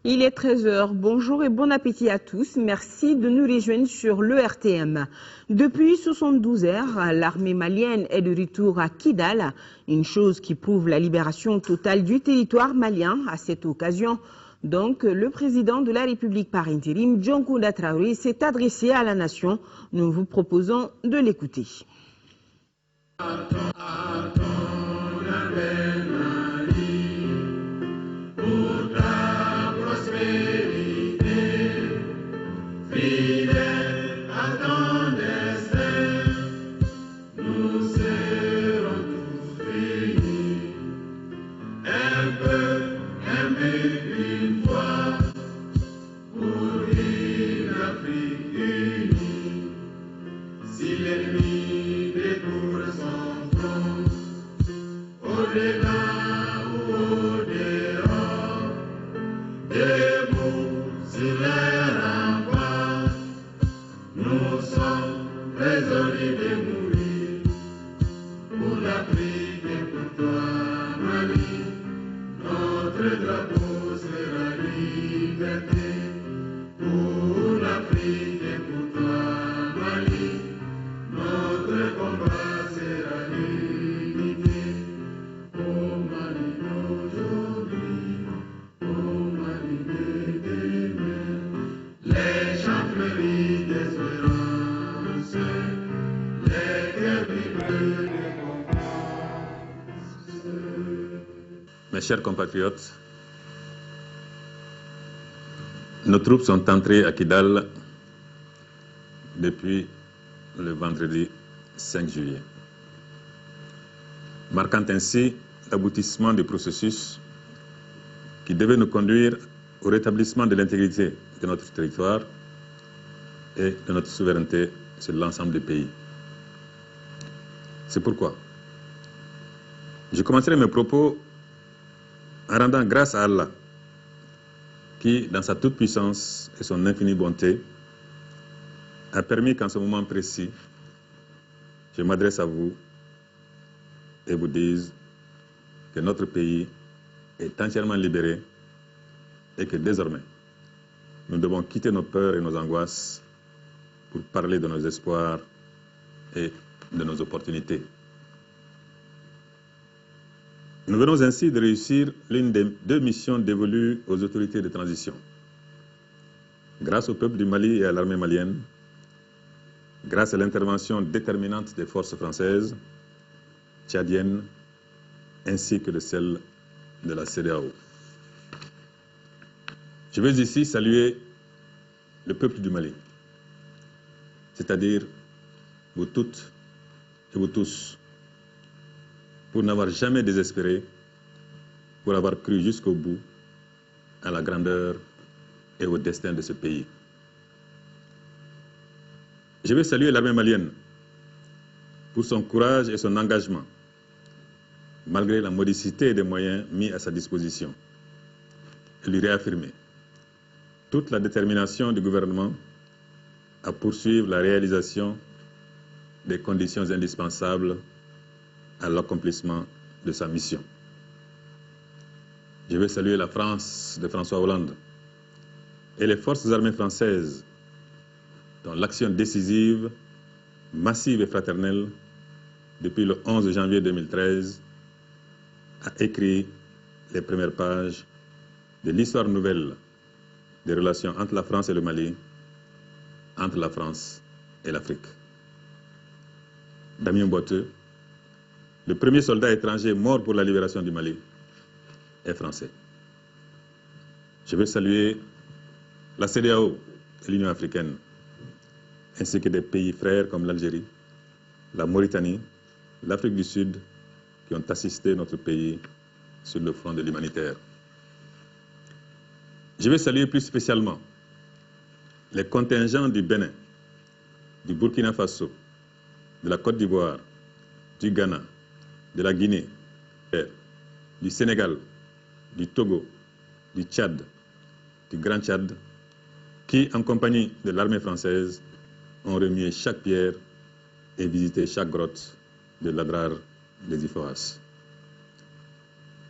Il est 13 heures. Bonjour et bon appétit à tous. Merci de nous rejoindre sur l'ERTM. Depuis 72 heures, l'armée malienne est de retour à Kidal, une chose qui prouve la libération totale du territoire malien. À cette occasion, donc, le président de la République par intérim, John Kounda Traoré, s'est adressé à la nation. Nous vous proposons de l'écouter. Mes chers compatriotes, nos troupes sont entrées à Kidal depuis le vendredi 5 juillet, marquant ainsi l'aboutissement du processus qui devait nous conduire au rétablissement de l'intégrité de notre territoire et de notre souveraineté sur l'ensemble du pays. C'est pourquoi je commencerai mes propos en rendant grâce à Allah, qui, dans sa toute-puissance et son infinie bonté, a permis qu'en ce moment précis, je m'adresse à vous et vous dise que notre pays est entièrement libéré et que désormais, nous devons quitter nos peurs et nos angoisses pour parler de nos espoirs et de nos opportunités. Nous venons ainsi de réussir l'une des deux missions dévolues aux autorités de transition. Grâce au peuple du Mali et à l'armée malienne, grâce à l'intervention déterminante des forces françaises, tchadiennes, ainsi que de celles de la CEDEAO. Je veux ici saluer le peuple du Mali, c'est-à-dire vous toutes et vous tous, pour n'avoir jamais désespéré, pour avoir cru jusqu'au bout à la grandeur et au destin de ce pays. Je veux saluer l'armée malienne pour son courage et son engagement, malgré la modicité des moyens mis à sa disposition, et lui réaffirmer toute la détermination du gouvernement à poursuivre la réalisation des conditions indispensables à l'accomplissement de sa mission. Je veux saluer la France de François Hollande et les forces armées françaises dont l'action décisive, massive et fraternelle depuis le 11 janvier 2013 a écrit les premières pages de l'histoire nouvelle des relations entre la France et le Mali, entre la France et l'Afrique. Damien Boiteux, le premier soldat étranger mort pour la libération du Mali, est français. Je veux saluer la CEDEAO et l'Union africaine, ainsi que des pays frères comme l'Algérie, la Mauritanie, l'Afrique du Sud, qui ont assisté notre pays sur le front de l'humanitaire. Je veux saluer plus spécialement les contingents du Bénin, du Burkina Faso, de la Côte d'Ivoire, du Ghana, de la Guinée, du Sénégal, du Togo, du Tchad, du Grand Tchad, qui, en compagnie de l'armée française, ont remué chaque pierre et visité chaque grotte de l'Adrar des Ifoas.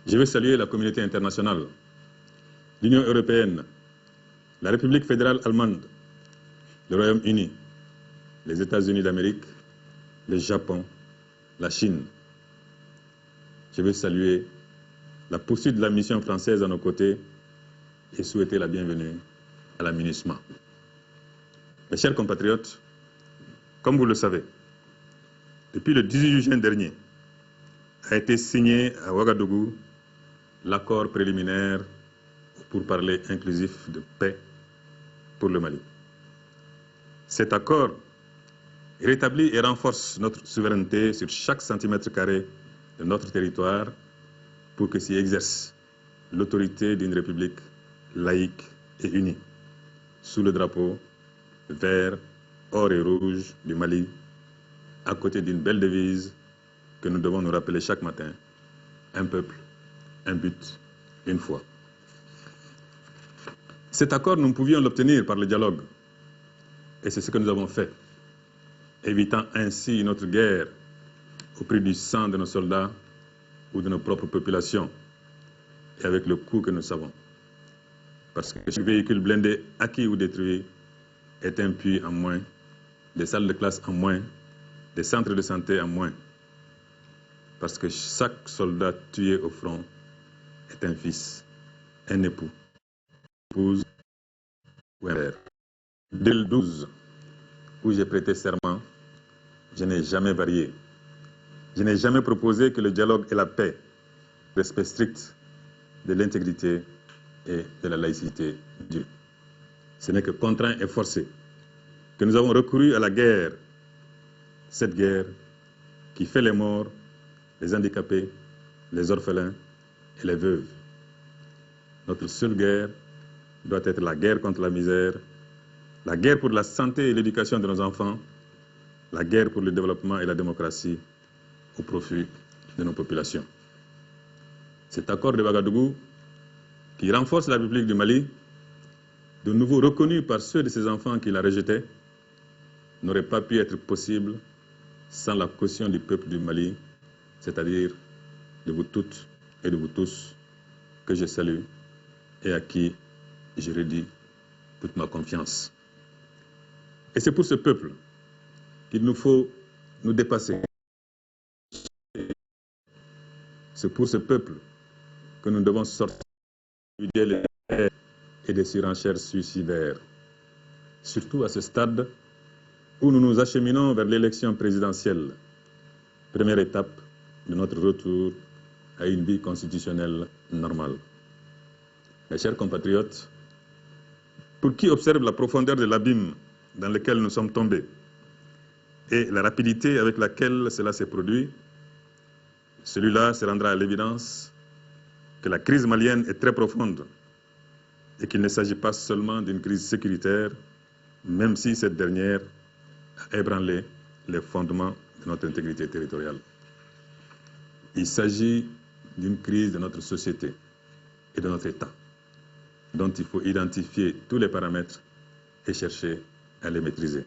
Je veux saluer la communauté internationale, l'Union européenne, la République fédérale allemande, le Royaume-Uni, les États-Unis d'Amérique, le Japon, la Chine. Je veux saluer la poursuite de la mission française à nos côtés et souhaiter la bienvenue à la MINUSMA. Mes chers compatriotes, comme vous le savez, depuis le 18 juin dernier, a été signé à Ouagadougou l'accord préliminaire pour parler inclusif de paix pour le Mali. Cet accord rétablit et renforce notre souveraineté sur chaque centimètre carré de notre territoire pour que s'y exerce l'autorité d'une république laïque et unie, sous le drapeau vert, or et rouge du Mali, à côté d'une belle devise que nous devons nous rappeler chaque matin: un peuple, un but, une foi. Cet accord, nous pouvions l'obtenir par le dialogue, et c'est ce que nous avons fait, évitant ainsi une autre guerre au prix du sang de nos soldats ou de nos propres populations, et avec le coût que nous savons. Parce que chaque véhicule blindé acquis ou détruit est un puits en moins, des salles de classe en moins, des centres de santé en moins. Parce que chaque soldat tué au front est un fils, un époux, une épouse ou un père. Dès le 12, où j'ai prêté serment, je n'ai jamais varié. Je n'ai jamais proposé que le dialogue et la paix, respect strict de l'intégrité et de la laïcité de Dieu. Ce n'est que contraint et forcé que nous avons recouru à la guerre, cette guerre qui fait les morts, les handicapés, les orphelins et les veuves. Notre seule guerre doit être la guerre contre la misère, la guerre pour la santé et l'éducation de nos enfants, la guerre pour le développement et la démocratie au profit de nos populations. Cet accord de Ouagadougou, qui renforce la République du Mali, de nouveau reconnu par ceux de ses enfants qui la rejetaient, n'aurait pas pu être possible sans la caution du peuple du Mali, c'est-à-dire de vous toutes et de vous tous, que je salue et à qui je redis toute ma confiance. Et c'est pour ce peuple qu'il nous faut nous dépasser. C'est pour ce peuple que nous devons sortir des et des surenchères suicidaires. Surtout à ce stade où nous nous acheminons vers l'élection présidentielle, première étape de notre retour à une vie constitutionnelle normale. Mes chers compatriotes, pour qui observe la profondeur de l'abîme dans lequel nous sommes tombés et la rapidité avec laquelle cela s'est produit, celui-là se rendra à l'évidence que la crise malienne est très profonde et qu'il ne s'agit pas seulement d'une crise sécuritaire, même si cette dernière a ébranlé les fondements de notre intégrité territoriale. Il s'agit d'une crise de notre société et de notre État, dont il faut identifier tous les paramètres et chercher à les maîtriser.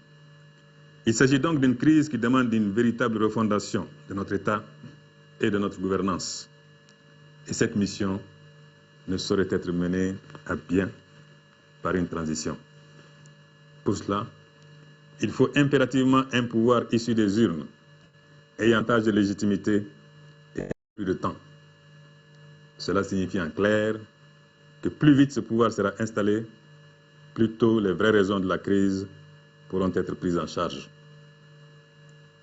Il s'agit donc d'une crise qui demande une véritable refondation de notre État et de notre gouvernance. Et cette mission ne saurait être menée à bien par une transition. Pour cela, il faut impérativement un pouvoir issu des urnes, ayant âge de légitimité et plus de temps. Cela signifie en clair que plus vite ce pouvoir sera installé, plus tôt les vraies raisons de la crise pourront être prises en charge.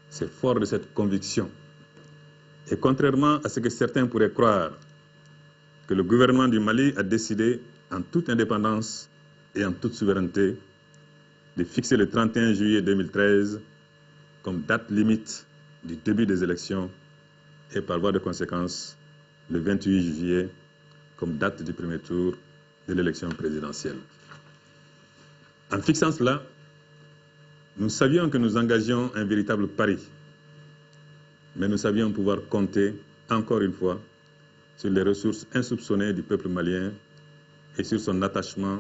C'est fort de cette conviction, et contrairement à ce que certains pourraient croire, que le gouvernement du Mali a décidé, en toute indépendance et en toute souveraineté, de fixer le 31 juillet 2013 comme date limite du début des élections et par voie de conséquence le 28 juillet comme date du premier tour de l'élection présidentielle. En fixant cela, nous savions que nous engagions un véritable pari, mais nous savions pouvoir compter, encore une fois, sur les ressources insoupçonnées du peuple malien et sur son attachement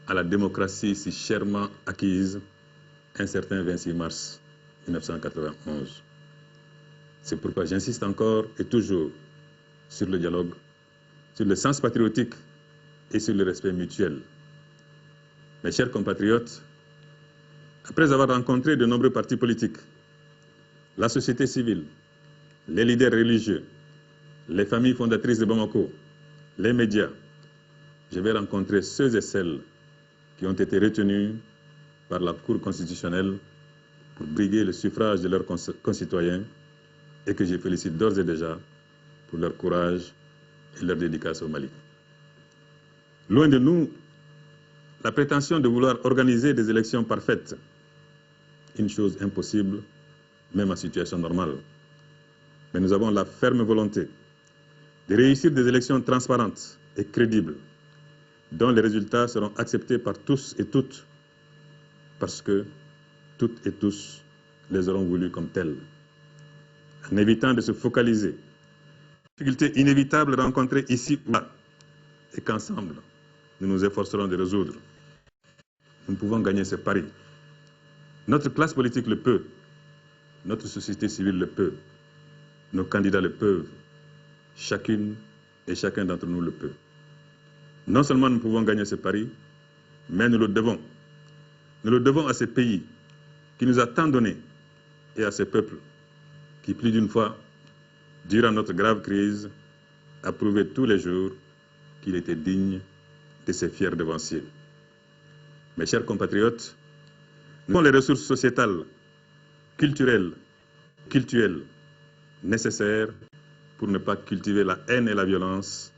à la démocratie si chèrement acquise un certain 26 mars 1991. C'est pourquoi j'insiste encore et toujours sur le dialogue, sur le sens patriotique et sur le respect mutuel. Mes chers compatriotes, après avoir rencontré de nombreux partis politiques, la société civile, les leaders religieux, les familles fondatrices de Bamako, les médias, je vais rencontrer ceux et celles qui ont été retenus par la Cour constitutionnelle pour briguer le suffrage de leurs concitoyens et que je félicite d'ores et déjà pour leur courage et leur dédicace au Mali. Loin de nous, la prétention de vouloir organiser des élections parfaites, une chose impossible, même en situation normale. Mais nous avons la ferme volonté de réussir des élections transparentes et crédibles, dont les résultats seront acceptés par tous et toutes, parce que toutes et tous les auront voulu comme tels. En évitant de se focaliser sur les difficultés inévitables rencontrées ici ou là, et qu'ensemble, nous nous efforcerons de résoudre. Nous pouvons gagner ce pari. Notre classe politique le peut, notre société civile le peut, nos candidats le peuvent, chacune et chacun d'entre nous le peut. Non seulement nous pouvons gagner ce pari, mais nous le devons. Nous le devons à ce pays qui nous a tant donné et à ce peuple qui, plus d'une fois, durant notre grave crise, a prouvé tous les jours qu'il était digne de ses fiers devanciers. Mes chers compatriotes, nous avons les ressources sociétales, culturelles nécessaires pour ne pas cultiver la haine et la violence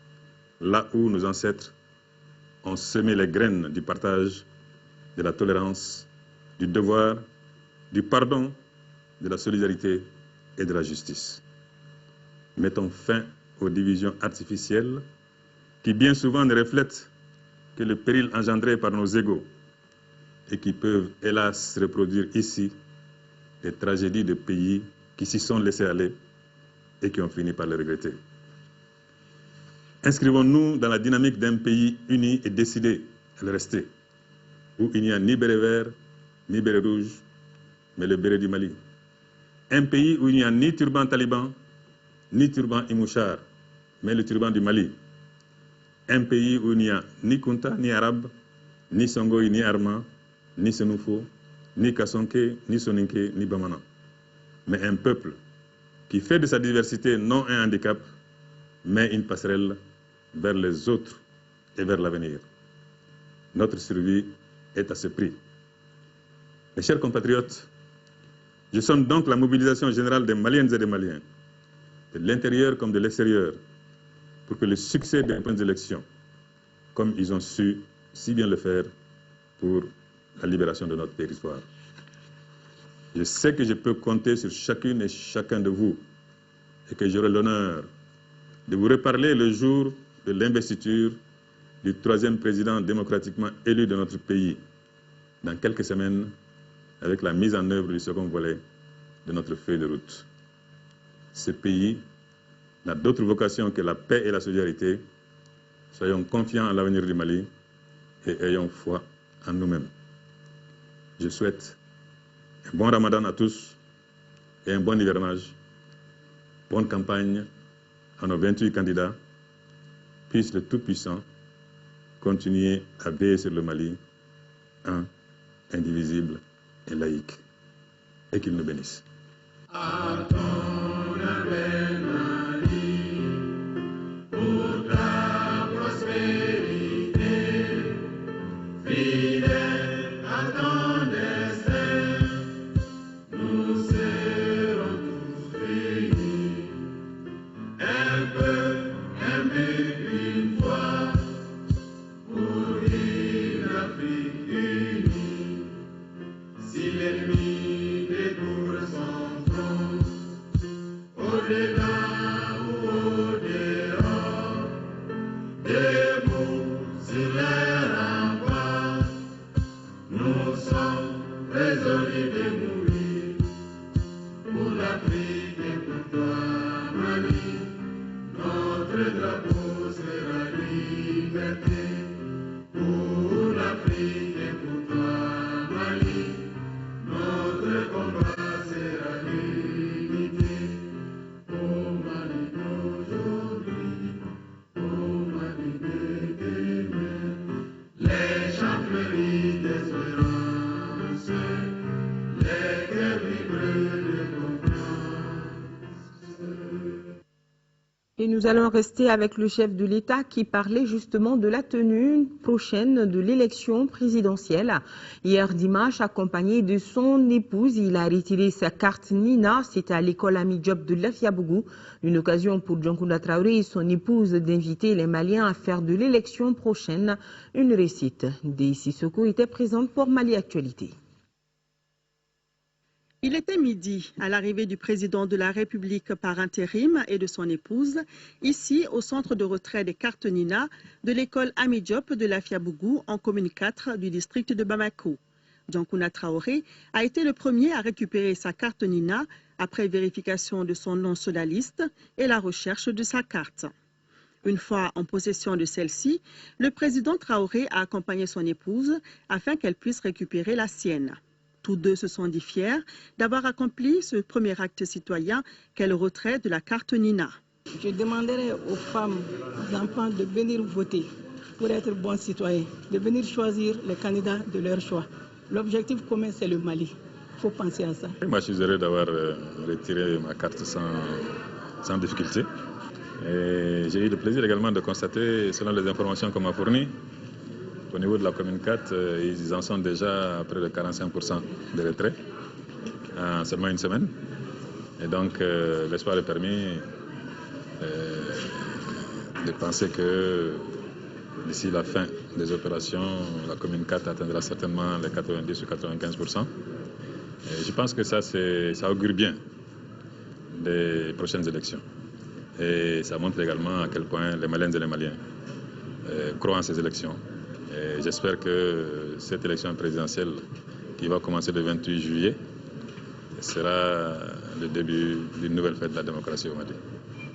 là où nos ancêtres ont semé les graines du partage, de la tolérance, du devoir, du pardon, de la solidarité et de la justice. Mettons fin aux divisions artificielles qui bien souvent ne reflètent que le péril engendré par nos égos et qui peuvent hélas reproduire ici les tragédies de pays qui s'y sont laissés aller et qui ont fini par le regretter. Inscrivons-nous dans la dynamique d'un pays uni et décidé à le rester, où il n'y a ni béret vert, ni béret rouge, mais le béret du Mali. Un pays où il n'y a ni turban taliban, ni turban imouchar, mais le turban du Mali. Un pays où il n'y a ni Kunta, ni arabe, ni Songoï, ni Arma, ni Senufo, ni Kasonké, ni Soninké, ni Bamana. Mais un peuple qui fait de sa diversité non un handicap, mais une passerelle vers les autres et vers l'avenir. Notre survie est à ce prix. Mes chers compatriotes, je sonne donc la mobilisation générale des Maliennes et des Maliens, de l'intérieur comme de l'extérieur, pour que le succès des prochaines élections, comme ils ont su si bien le faire pour la libération de notre territoire. Je sais que je peux compter sur chacune et chacun de vous et que j'aurai l'honneur de vous reparler le jour de l'investiture du troisième président démocratiquement élu de notre pays, dans quelques semaines, avec la mise en œuvre du second volet de notre feuille de route. Ce pays n'a d'autre vocation que la paix et la solidarité. Soyons confiants en l'avenir du Mali et ayons foi en nous-mêmes. Je souhaite un bon Ramadan à tous et un bon hivernage. Bonne campagne à nos 28 candidats. Puisse le Tout-Puissant continuer à veiller sur le Mali, un, indivisible et laïque, et qu'il nous bénisse. Si l'ennemi découvre son front, au-delà Nous allons rester avec le chef de l'État qui parlait justement de la tenue prochaine de l'élection présidentielle. Hier dimanche, accompagné de son épouse, il a retiré sa carte Nina. C'était à l'école Ami Diop de Lafiabougou. Une occasion pour Dioncounda Traoré et son épouse d'inviter les Maliens à faire de l'élection prochaine une réussite. Dey Sissoko était présente pour Mali Actualité. Il était midi à l'arrivée du président de la République par intérim et de son épouse, ici au centre de retrait des cartes Nina de l'école Ami Diop de Lafiabougou en commune 4 du district de Bamako. Dioncounda Traoré a été le premier à récupérer sa carte Nina après vérification de son nom sur la liste et la recherche de sa carte. Une fois en possession de celle-ci, le président Traoré a accompagné son épouse afin qu'elle puisse récupérer la sienne. Tous deux se sont dit fiers d'avoir accompli ce premier acte citoyen qu'est le retrait de la carte Nina. Je demanderai aux femmes, aux enfants de venir voter pour être bons citoyens, de venir choisir les candidats de leur choix. L'objectif commun, c'est le Mali. Il faut penser à ça. Moi, je suis heureux d'avoir retiré ma carte sans difficulté. J'ai eu le plaisir également de constater, selon les informations qu'on m'a fournies, au niveau de la commune 4, ils en sont déjà à près de 45% de retrait en seulement une semaine. Et donc, l'espoir est permis de penser que d'ici la fin des opérations, la commune 4 atteindra certainement les 90 ou 95%. Et je pense que ça augure bien des prochaines élections. Et ça montre également à quel point les Maliennes et les Maliens croient en ces élections. Et j'espère que cette élection présidentielle qui va commencer le 28 juillet sera le début d'une nouvelle fête de la démocratie au Mali.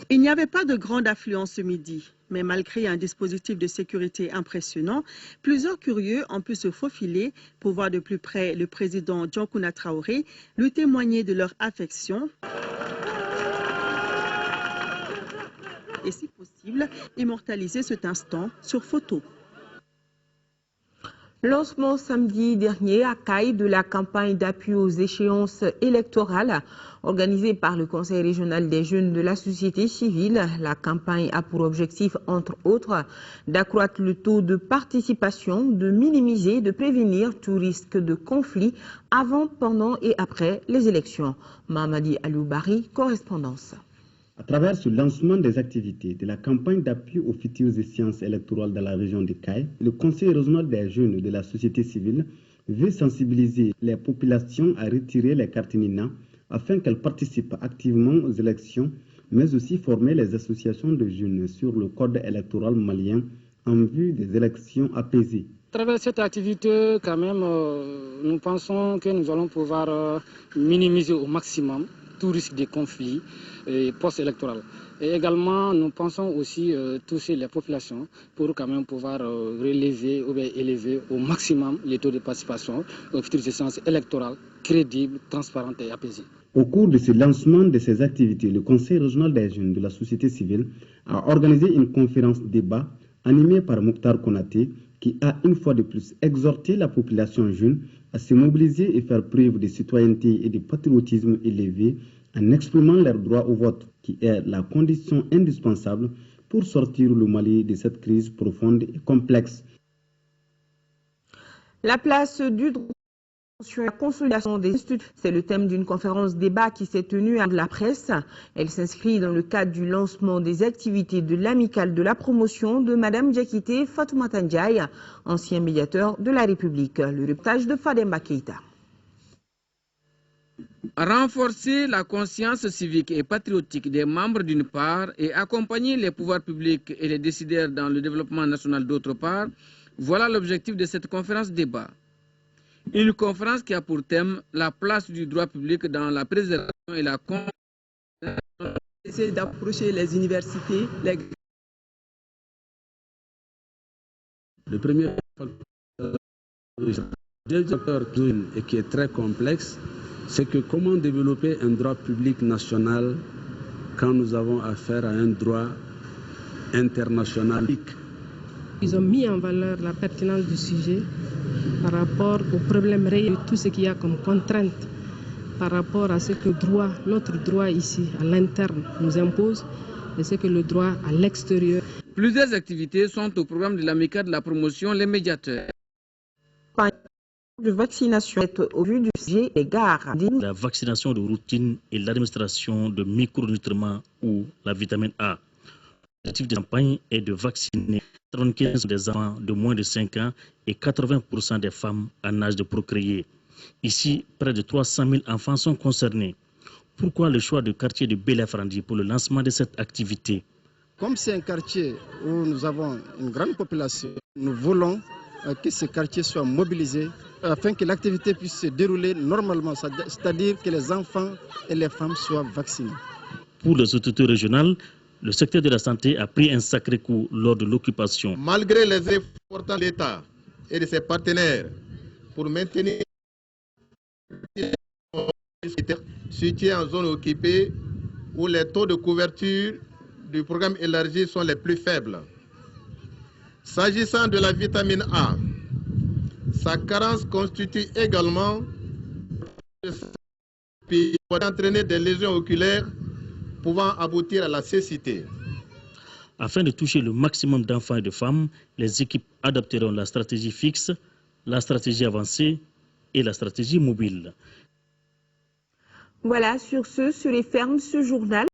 Il n'y avait pas de grande affluence ce midi, mais malgré un dispositif de sécurité impressionnant, plusieurs curieux ont pu se faufiler pour voir de plus près le président Dioncounda Traoré lui témoigner de leur affection et, si possible, immortaliser cet instant sur photo. Lancement samedi dernier à Caille de la campagne d'appui aux échéances électorales organisée par le Conseil régional des jeunes de la société civile. La campagne a pour objectif, entre autres, d'accroître le taux de participation, de minimiser et de prévenir tout risque de conflit avant, pendant et après les élections. Mamadi Aloubari, correspondance. À travers ce lancement des activités de la campagne d'appui aux futures échéances électorales dans la région de Caille, le Conseil régional des jeunes de la société civile veut sensibiliser les populations à retirer les cartes Nina afin qu'elles participent activement aux élections, mais aussi former les associations de jeunes sur le code électoral malien en vue des élections apaisées. À travers cette activité, quand même, nous pensons que nous allons pouvoir minimiser au maximum tout risque de conflit post-électoral. Et également, nous pensons aussi toucher les populations pour quand même pouvoir relever ou bien élever au maximum les taux de participation aux futures échéances électorales crédibles, transparentes et apaisées. Au cours de ce lancement de ces activités, le Conseil régional des jeunes de la société civile a organisé une conférence débat animée par Mokhtar Konaté qui a une fois de plus exhorté la population jeune à se mobiliser et faire preuve de citoyenneté et de patriotisme élevé en exprimant leur droit au vote, qui est la condition indispensable pour sortir le Mali de cette crise profonde et complexe. La place du droit sur la consolidation des instituts, c'est le thème d'une conférence débat qui s'est tenue à la presse. Elle s'inscrit dans le cadre du lancement des activités de l'amicale de la promotion de Mme Diakité Fatoumata Ndiaye, ancien médiateur de la République. Le reportage de Fademba Keïta. Renforcer la conscience civique et patriotique des membres d'une part et accompagner les pouvoirs publics et les décideurs dans le développement national d'autre part, voilà l'objectif de cette conférence débat. Une conférence qui a pour thème la place du droit public dans la préservation et la Essayer d'approcher les universités. Le premier facteur et qui est très complexe, c'est que comment développer un droit public national quand nous avons affaire à un droit international. Ils ont mis en valeur la pertinence du sujet par rapport aux problèmes réels, tout ce qu'il y a comme contrainte par rapport à ce que notre droit ici, à l'interne, nous impose, de ce que le droit à l'extérieur. Plusieurs activités sont au programme de l'amicale de la promotion Les Médiateurs. De vaccination au vu du sujet des gares. La vaccination de routine et l'administration de micronutriments ou la vitamine A. L'objectif de la campagne est de vacciner 75% des enfants de moins de 5 ans et 80% des femmes en âge de procréer. Ici, près de 300 000 enfants sont concernés. Pourquoi le choix du quartier de Bel-Afrindi pour le lancement de cette activité? Comme c'est un quartier où nous avons une grande population, nous voulons que ce quartier soit mobilisé afin que l'activité puisse se dérouler normalement, c'est-à-dire que les enfants et les femmes soient vaccinés. Pour les autorités régionales, le secteur de la santé a pris un sacré coup lors de l'occupation. Malgré les efforts de l'État et de ses partenaires pour maintenir situés en zone occupée où les taux de couverture du programme élargi sont les plus faibles. S'agissant de la vitamine A, sa carence constitue également pour entraîner des lésions oculaires pouvant aboutir à la cécité. Afin de toucher le maximum d'enfants et de femmes, les équipes adopteront la stratégie fixe, la stratégie avancée et la stratégie mobile. Voilà, sur ce, sur les fermes, ce journal.